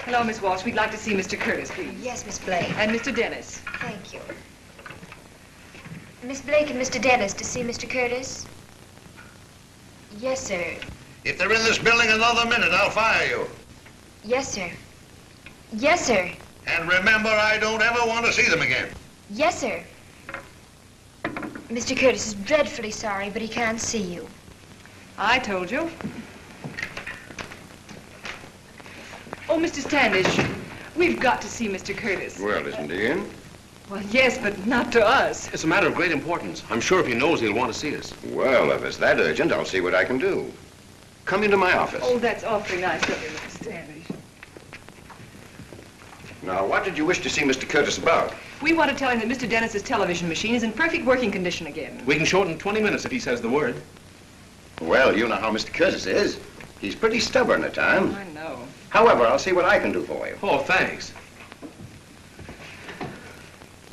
Hello, Miss Walsh. We'd like to see Mr. Curtis, please. Yes, Miss Blake. And Mr. Dennis. Thank you. Miss Blake and Mr. Dennis to see Mr. Curtis? Yes, sir. If they're in this building another minute, I'll fire you. Yes, sir. Yes, sir. And remember, I don't ever want to see them again. Yes, sir. Mr. Curtis is dreadfully sorry, but he can't see you. I told you. Oh, Mr. Standish, we've got to see Mr. Curtis. Well, isn't he in? Well, yes, but not to us. It's a matter of great importance. I'm sure if he knows, he'll want to see us. Well, if it's that urgent, I'll see what I can do. Come into my office. Oh, that's awfully nice of you, Mr. Standish. Now, what did you wish to see Mr. Curtis about? We want to tell him that Mr. Dennis's television machine is in perfect working condition again. We can show it in 20 minutes if he says the word. Well, you know how Mr. Curtis is. He's pretty stubborn at times. I know. However, I'll see what I can do for you. Oh, thanks.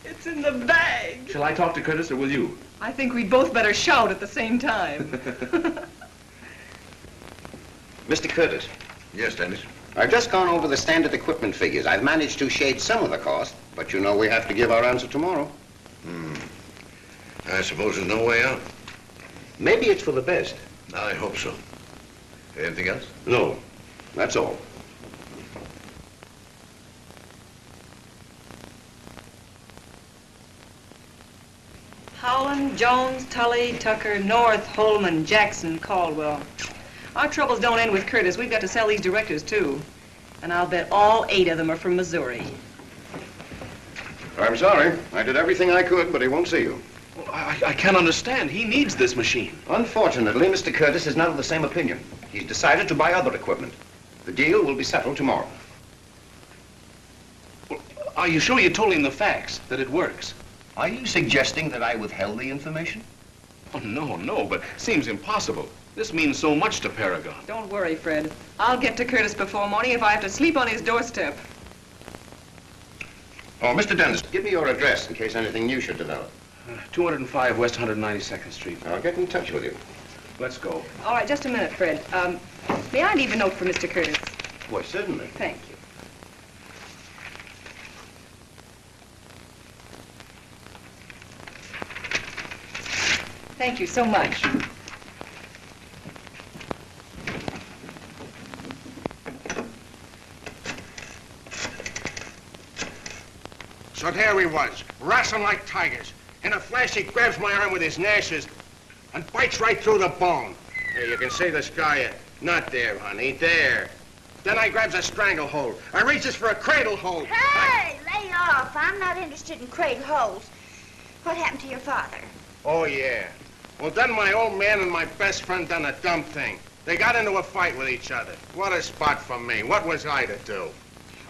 It's in the bag. Shall I talk to Curtis or will you? I think we'd both better shout at the same time. Mr. Curtis. Yes, Dennis. I've just gone over the standard equipment figures. I've managed to shade some of the cost, but you know we have to give our answer tomorrow. I suppose there's no way out. Maybe it's for the best. I hope so. Anything else? No, that's all. Howland, Jones, Tully, Tucker, North, Holman, Jackson, Caldwell. Our troubles don't end with Curtis. We've got to sell these directors, too. And I'll bet all 8 of them are from Missouri. I'm sorry. I did everything I could, but he won't see you. Well, I can't understand. He needs this machine. Unfortunately, Mr. Curtis is not of the same opinion. He's decided to buy other equipment. The deal will be settled tomorrow. Well, are you sure you told him the facts, that it works? Are you suggesting that I withheld the information? Oh, no, but seems impossible. This means so much to Paragon. Don't worry, Fred. I'll get to Curtis before morning if I have to sleep on his doorstep. Oh, Mr. Dennis, give me your address in case anything new should develop. 205 West 192nd Street. I'll get in touch with you. Let's go. All right, just a minute, Fred. May I leave a note for Mr. Curtis? Why, certainly. Thank you. Thank you so much. So there we was, wrestling like tigers. In a flash, he grabs my arm with his gnashes and bites right through the bone. Here, you can see the scar yet. Not there, honey, there. Then I grabs a stranglehold. I reaches for a cradle hold. Hey, lay off. I'm not interested in cradle holes. What happened to your father? Oh, yeah. Well, then my old man and my best friend done a dumb thing. They got into a fight with each other. What a spot for me. What was I to do?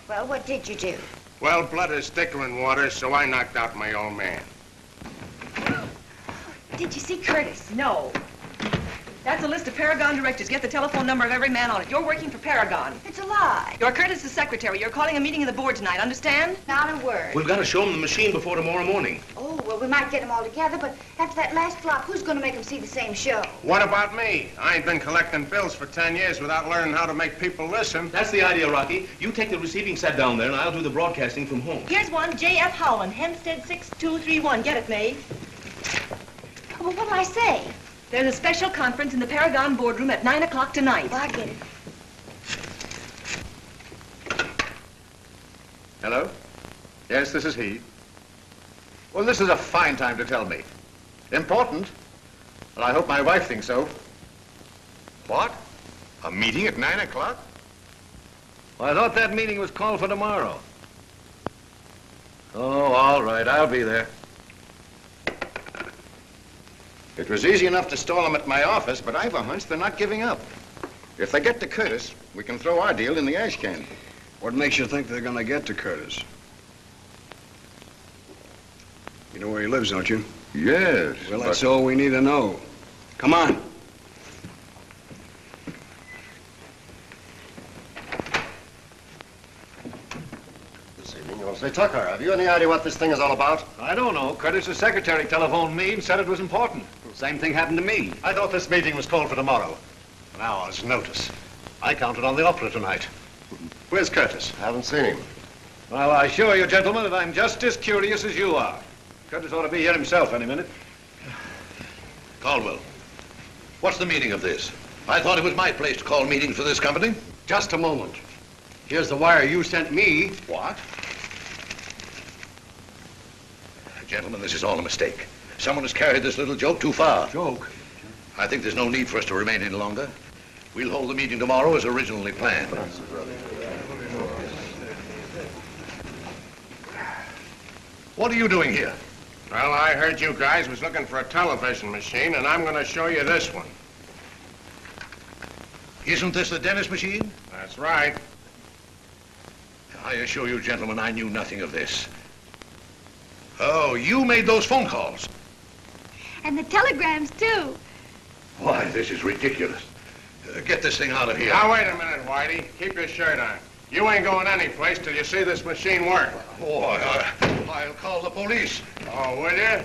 Well, what did you do? Well, blood is thicker than water, so I knocked out my old man. Did you see Curtis? No. That's a list of Paragon directors. Get the telephone number of every man on it. You're working for Paragon. It's a lie. You're Curtis's secretary. You're calling a meeting of the board tonight, understand? Not a word. We've got to show him the machine before tomorrow morning. Oh, well, we might get them all together, but after that last flop, who's going to make them see the same show? What about me? I ain't been collecting bills for 10 years without learning how to make people listen. That's the idea, Rocky. You take the receiving set down there, and I'll do the broadcasting from home. Here's one, J.F. Howland, Hempstead 6231. Get it, May? Oh, well, what'll I say? There's a special conference in the Paragon boardroom at 9 o'clock tonight. Well, I get it. Hello? Yes, this is he. Well, this is a fine time to tell me. Important? Well, I hope my wife thinks so. What? A meeting at 9 o'clock? Well, I thought that meeting was called for tomorrow. Oh, all right, I'll be there. It was easy enough to stall them at my office, but I've a hunch they're not giving up. If they get to Curtis, we can throw our deal in the ash can. What makes you think they're gonna get to Curtis? You know where he lives, don't you? Yes. Well, that's all we need to know. Come on. Say, Tucker, have you any idea what this thing is all about? I don't know. Curtis's secretary telephoned me and said it was important. Same thing happened to me. I thought this meeting was called for tomorrow. An hour's notice. I counted on the opera tonight. Where's Curtis? Haven't seen him. Well, I assure you, gentlemen, that I'm just as curious as you are. Curtis ought to be here himself any minute. Caldwell, what's the meaning of this? I thought it was my place to call meetings for this company. Just a moment. Here's the wire you sent me. What? Gentlemen, this is all a mistake. Someone has carried this little joke too far. Joke? I think there's no need for us to remain any longer. We'll hold the meeting tomorrow as originally planned. What are you doing here? Well, I heard you guys was looking for a television machine, and I'm going to show you this one. Isn't this the dentist machine? That's right. I assure you, gentlemen, I knew nothing of this. Oh, you made those phone calls? And the telegrams, too. Why, this is ridiculous. Get this thing out of here. Now, wait a minute, Whitey. Keep your shirt on. You ain't going anyplace till you see this machine work. Boy, I'll call the police. Oh, will you?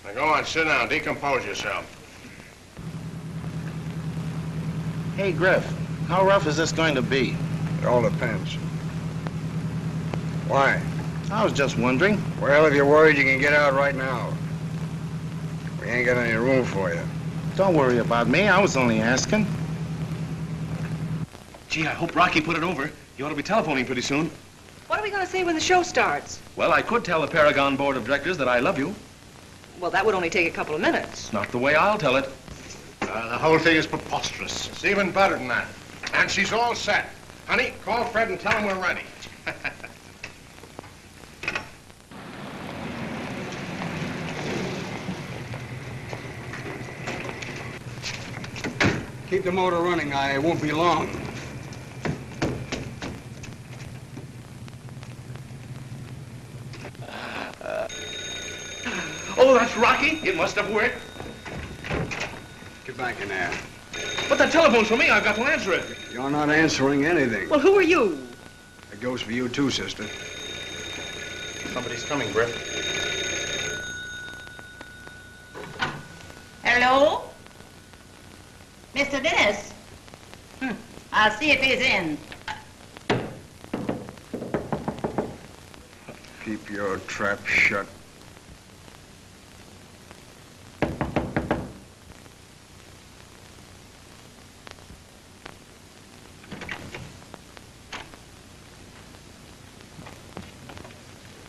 Now, go on, sit down. Decompose yourself. Hey, Griff, how rough is this going to be? It all depends. Why? I was just wondering. Well, if you're worried, you can get out right now. We ain't got any room for you. Don't worry about me. I was only asking. Gee, I hope Rocky put it over. He ought to be telephoning pretty soon. What are we going to say when the show starts? Well, I could tell the Paragon Board of Directors that I love you. Well, that would only take a couple of minutes. It's not the way I'll tell it. The whole thing is preposterous. It's even better than that. And she's all set. Honey, call Fred and tell him we're ready. Keep the motor running. I won't be long. Oh, that's Rocky. It must have worked. Get back in there. But that telephone's for me. I've got to answer it. You're not answering anything. Well, who are you? It goes for you too, sister. Somebody's coming, Griff. Hello? Mr. Dennis? I'll see if he's in. Keep your trap shut.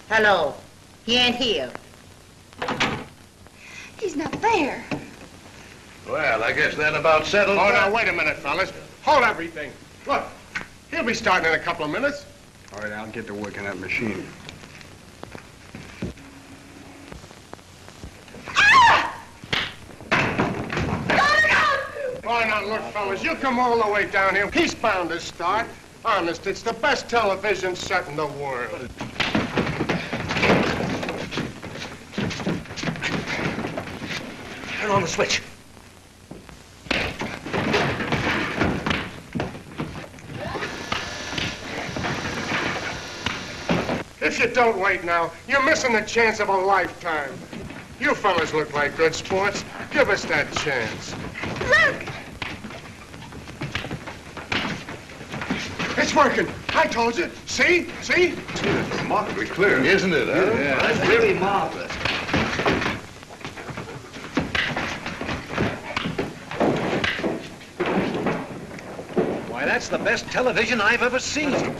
Hello. He ain't here. He's not there. Well, I guess that about settles Oh, that. now, wait a minute, fellas. Hold everything. Look, he'll be starting in a couple of minutes. All right, I'll get to work on that machine. Oh, now, look, fellas, you come all the way down here. He's bound to start. Honest, it's the best television set in the world. Turn on the switch. If you don't wait now, you're missing the chance of a lifetime. You fellas look like good sports. Give us that chance. Look! It's working. I told you. See? See? It's remarkably clear. Isn't it, huh? Yeah, that's really marvelous. Why, that's the best television I've ever seen.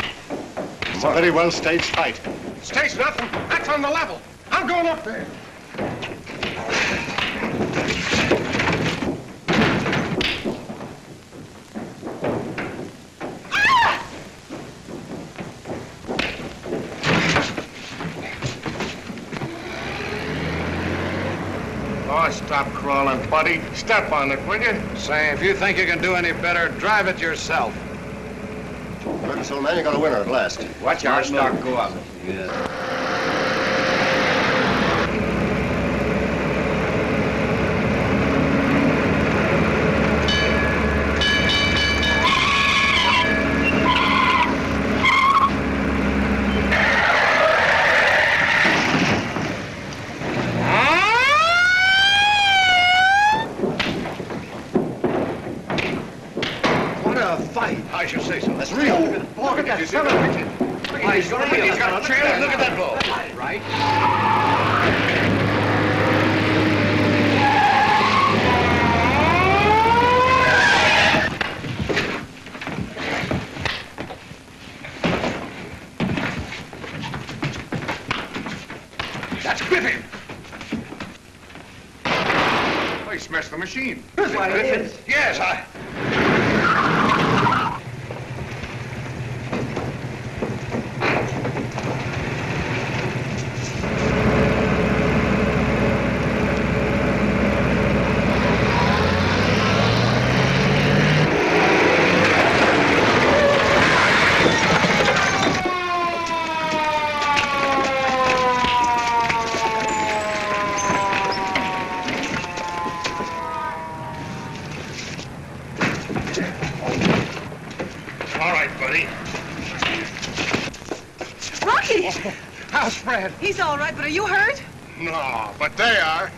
It's a very well staged fight. Stage nothing. That's on the level. I'm going up there. Oh, stop crawling, buddy. Step on it, will you? Say, if you think you can do any better, drive it yourself. Looks, old man, you got a winner at last. Watch our stock go up. I should say so. That's real. Look at that son of a bitch. He's got a trailer. Look at that blow. Right? That's Griffin. Oh, he smashed the machine. Is it Griffin? Yes, How's Fred? He's all right, but are you hurt? No, but they are.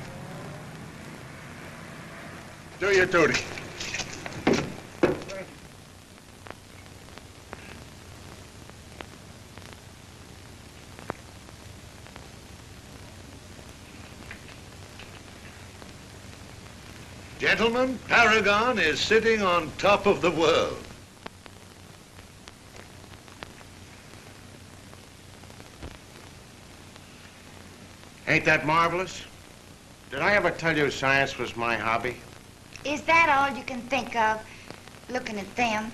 Do your duty. Gentlemen, Paragon is sitting on top of the world. Ain't that marvelous? Did I ever tell you science was my hobby? Is that all you can think of, looking at them?